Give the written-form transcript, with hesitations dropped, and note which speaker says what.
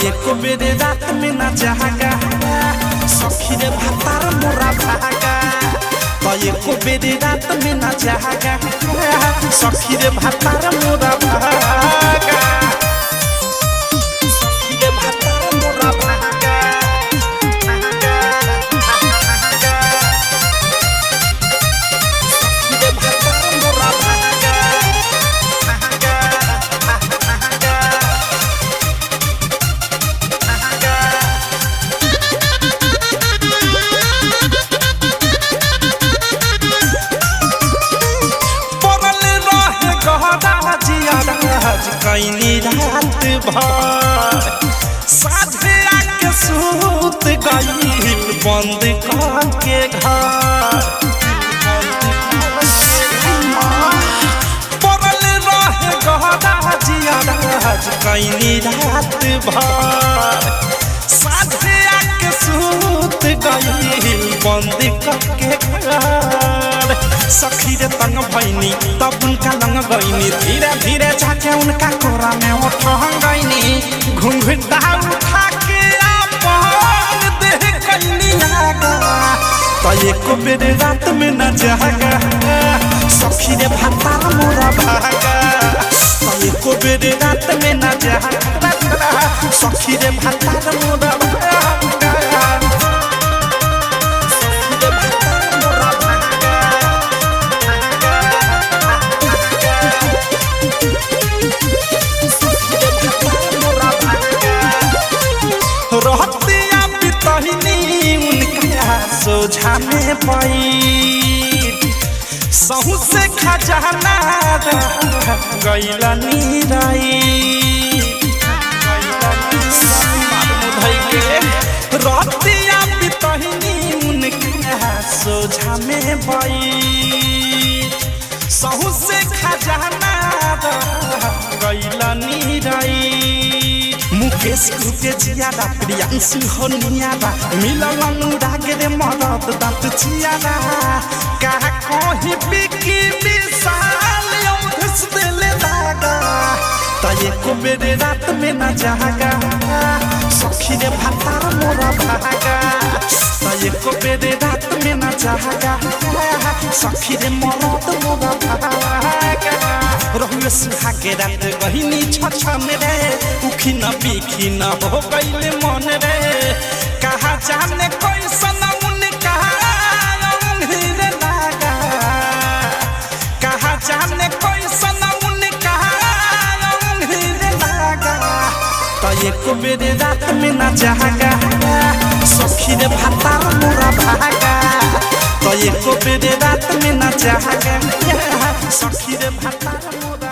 Speaker 1: एको बेरे रात में ना जागा सखी रे भातार मोरा भागा तो एको बेरे रात में ना जागा सखी रे भातार मोरा भागा सखी रे भातार मोरा भागा सखी रे भातार मोरा भागा कैनी रात भर साझे आके सूत गई बंद करके घर पड़ल रहे गहरा जियाज कैनी रात भर साझे आके सूत गई बंद करके घर सखी रे तंग भैनी तब उनका लंग गईनी धीरे धीरे जाके उनका कोरा में उठा गईनी घुंघटा उठा के अपन देह कैनी लागा तो एको बेरे रात में न जागा सखी रे भातार मोरा भागा तो एको बेरे रात में न जागा सखी रे भातार मोरा भागा सोझा में पैठ सहू से खजाना गैला नीराई रतिया बितहिनी उनका सोझा में बैठ सहू से खजाना गैला नीराई मुकेश के जियादा प्रियांशु हो नियादा मिलल अनुराग रे मरद दांत चियादा कहा कहीं बिकी विशाल घुस देले दागा तो एको बेरे रात में ना जागा सखी रे भातार मोरा भागा तो एको बेरे रात में ना जागा सखी रे मरद मोरा भागा रहुए सुहा के रात गहिनी छछन रे उखी न बिखी न हो गईले मन रे कहा जाने कैसन उनका रे लागा कहा जाने कैसन उनका रे लागा तो एको बेरे रात में ना जागा सखी रे भातार मोरा भागा तो एको बेरे रात में ना जागा सखी रे भातार मोरा